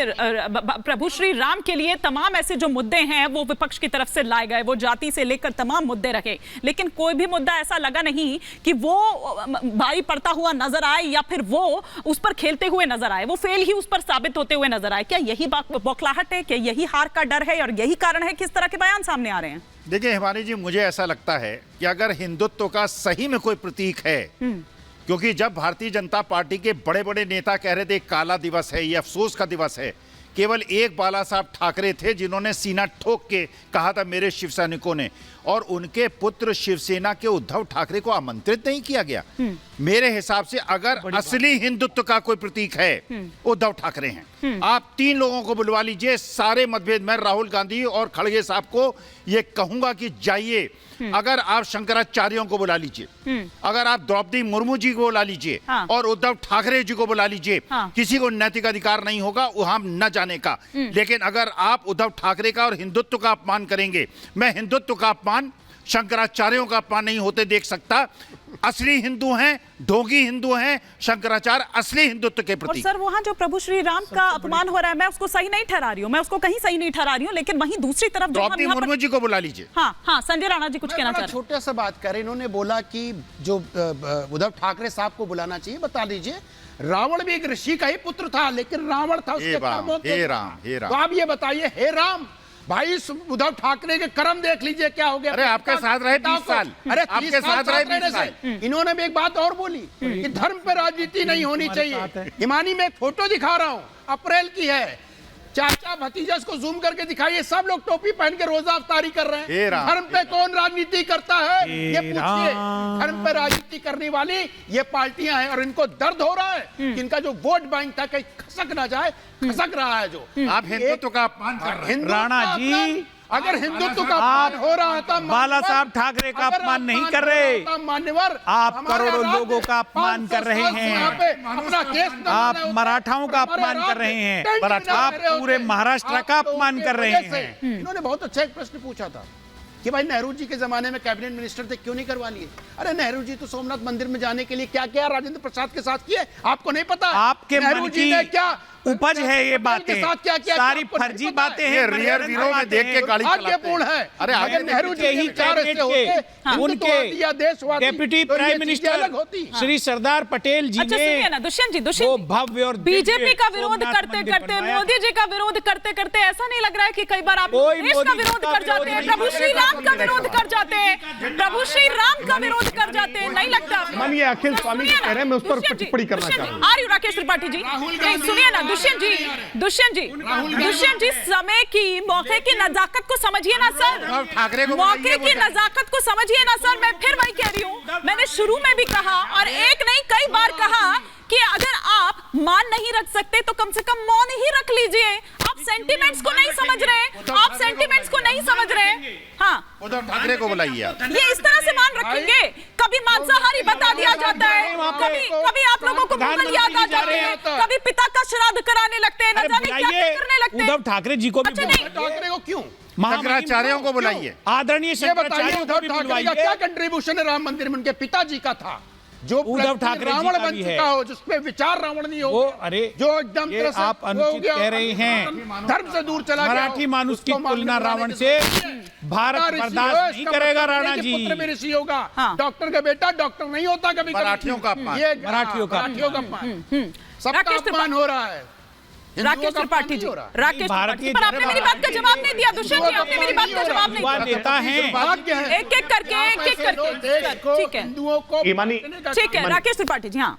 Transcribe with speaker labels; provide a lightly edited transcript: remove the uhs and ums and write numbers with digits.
Speaker 1: प्रभु श्री राम के लिए तमाम ऐसे जो मुद्दे हैं वो विपक्ष की तरफ से लाए गए, वो जाति से लेकर तमाम मुद्दे रखे, लेकिन कोई भी मुद्दा ऐसा लगा नहीं कि वो भारी पड़ता हुआ नजर आए या फिर वो उस पर खेलते हुए नजर आए, वो फेल ही उस पर साबित होते हुए नजर आए। क्या यही बौखलाहट है, क्या यही हार का डर है और यही कारण है कि इस तरह के बयान सामने आ रहे हैं?
Speaker 2: देखिए हिमानी जी, मुझे ऐसा लगता है कि अगर हिंदुत्व का सही में कोई प्रतीक है, क्योंकि जब भारतीय जनता पार्टी के बड़े बड़े नेता कह रहे थे काला दिवस है, ये अफसोस का दिवस है, केवल एक बाला साहब ठाकरे थे जिन्होंने सीना ठोक के कहा था मेरे शिव सैनिकों ने, और उनके पुत्र शिवसेना के उद्धव ठाकरे को आमंत्रित नहीं किया गया। मेरे हिसाब से अगर असली हिंदुत्व का कोई प्रतीक है उद्धव ठाकरे हैं। आप 3 लोगों को बुलवा लीजिए, सारे मतभेद, मैं राहुल गांधी और खड़गे साहब को ये कहूंगा कि जाइए, अगर आप शंकराचार्यों को बुला लीजिए, अगर आप द्रौपदी मुर्मू जी को बुला लीजिए, और उद्धव ठाकरे जी को बुला लीजिए, किसी को नैतिक अधिकार नहीं होगा वहां न जाने का। लेकिन अगर आप उद्धव ठाकरे का और हिंदुत्व का अपमान करेंगे, मैं हिंदुत्व का अपमान शंकराचार्यों का अपमान नहीं होते देख सकता। असली हिंदू हैं, ढोंगी हिंदू हैं, शंकराचार्य असली हिंदुत्व के प्रतीक।
Speaker 1: और सर वहां जो प्रभु श्री राम का अपमान हो रहा है, मैं उसको सही नहीं ठहरा रही हूँ, मैं उसको कहीं सही नहीं ठहरा रही हूँ, लेकिन वहीं दूसरी तरफ
Speaker 2: द्रौपदी मुर्मू जी को बुला लीजिए।
Speaker 1: हाँ, संजय राणा जी कुछ कहना चाह रहे हैं।
Speaker 3: छोटे से बात करें, इन्होंने बोला कि जो उद्धव ठाकरे साहब को बुलाना चाहिए, बता दीजिए रावण भी एक ऋषि का ही पुत्र था, लेकिन रावण था उसके कर्मों के।
Speaker 2: हे राम, हे राम।
Speaker 3: तो आप ये बताइए, हे राम भाई, उद्धव ठाकरे के कर्म देख लीजिए क्या हो गया।
Speaker 2: अरे आपके साथ रहे 20 साल,
Speaker 3: अरे
Speaker 2: आपके साथ रहे 20 साल।
Speaker 3: इन्होंने भी एक बात और बोली कि धर्म पे राजनीति नहीं होनी चाहिए। हिमानी में एक फोटो दिखा रहा हूँ, अप्रैल की है, चाचा भतीजा को जूम करके दिखाइए, सब लोग टोपी पहन के रोजा अफ्तारी कर रहे हैं। धर्म पे कौन राजनीति करता है ये पूछिए। धर्म पे राजनीति करने वाली ये पार्टियां हैं, और इनको दर्द हो रहा है कि इनका जो वोट बैंक था कहीं खसक ना जाए, खसक रहा है। जो
Speaker 2: आप हिंदुत्व का अपमान कर रहे हैं।
Speaker 4: राणा जी,
Speaker 3: अगर हिंदुत्व का अपमान हो रहा था,
Speaker 4: बाला साहब ठाकरे का अपमान नहीं कर रहे,
Speaker 3: मान्यवर,
Speaker 4: आप करोड़ों लोगों का अपमान कर रहे हैं, आप मराठाओं का अपमान कर रहे हैं, आप पूरे महाराष्ट्र का अपमान कर रहे हैं।
Speaker 3: इन्होंने बहुत अच्छा एक प्रश्न पूछा था कि भाई नेहरू जी के जमाने में कैबिनेट मिनिस्टर थे, क्यों नहीं करवा लिए? अरे नेहरू जी तो सोमनाथ मंदिर में जाने के लिए क्या क्या राजेंद्र प्रसाद के साथ किए, आपको नहीं पता?
Speaker 4: आपके
Speaker 3: नेहरू जी ने क्या
Speaker 4: उपज है ये बातें, सारी फर्जी बातें हैं,
Speaker 2: रियर व्यूरो में देख के गाड़ी
Speaker 3: भाग्यपूर्ण है।
Speaker 2: अरे
Speaker 3: अगर नेहरू जी ही
Speaker 4: उनके deputy prime minister Shri Sardar Patel जी ने
Speaker 1: दुष्यंत
Speaker 4: वो भव्य और
Speaker 1: बीजेपी का विरोध करते करते, मोदी जी का विरोध करते करते, ऐसा नहीं लग रहा है कि कई बार आप देश का विरोध कर जाते हैं, प्रभु श्री राम का विरोध कर जाते हैं, प्रभु श्री राम का विरोध कर जाते हैं, नहीं लगता?
Speaker 5: मैम ये अखिल स्वामी कह रहे हैं, मैं उस पर टिप्पणी करना चाह रहा हूं।
Speaker 1: आर यू राकेश त्रिपाठी जी, सुनिए ना दुष्यंत जी, समय की, मौके की नजाकत को समझिए ना सर, मौके की नजाकत को समझिए ना सर। मैं फिर वही कह रही हूँ, मैंने शुरू में भी कहा और एक नहीं कई बार कहा कि अगर आप मान नहीं रख सकते तो कम से कम मौन ही रख लीजिए। आप सेंटिमेंट्स को नहीं समझ रहे, आप सेंटिमेंट्स को नहीं समझ रहे। हाँ,
Speaker 2: उद्धव ठाकरे को बुलाइए।
Speaker 1: ये इस तरह से मान रखेंगे? कभी मांसाहारी बता दिया जाता है, कभी आप लोगों को मुगल याद आ जाते हैं, कभी पिता का श्राद्ध कराने लगते हैं, न जाने क्या करने लगते हैं।
Speaker 4: उद्धव ठाकरे जी को भी
Speaker 3: ठाकरे को क्यों?
Speaker 2: शंकराचार्यों को बुलाइए,
Speaker 4: आदरणीय शंकराचार्य
Speaker 3: उद्धव ठाकरे का क्या कंट्रीब्यूशन है राम मंदिर में? उनके पिताजी का था, जो
Speaker 4: उद्धव ठाकरे
Speaker 3: रावण बन चुका हो, जिसपे विचार रावण नहीं हो,
Speaker 4: अरे
Speaker 3: जो एकदम
Speaker 4: ये आप अनुचित कह रहे हैं,
Speaker 3: धर्म से दूर चला गया।
Speaker 4: मराठी मानुष की तुलना रावण से भारत बर्दाश्त नहीं करेगा। राणा जी,
Speaker 3: पुत्र में ऋषि होगा, डॉक्टर का बेटा डॉक्टर नहीं होता कभी।
Speaker 2: मराठियों का अपमान,
Speaker 4: मराठियों का
Speaker 3: अपमान, सबका अपमान हो रहा है।
Speaker 1: राकेश त्रिपाठी जी, राकेश त्रिपाठी, पर आपने मेरी बात का जवाब नहीं दिया। दुष्यंत जी, आपने मेरी बात का जवाब नहीं दिया।
Speaker 4: नेता हैं,
Speaker 1: एक एक करके, ठीक है,
Speaker 3: हिंदुओं को,
Speaker 1: ठीक है, राकेश त्रिपाठी जी। हाँ,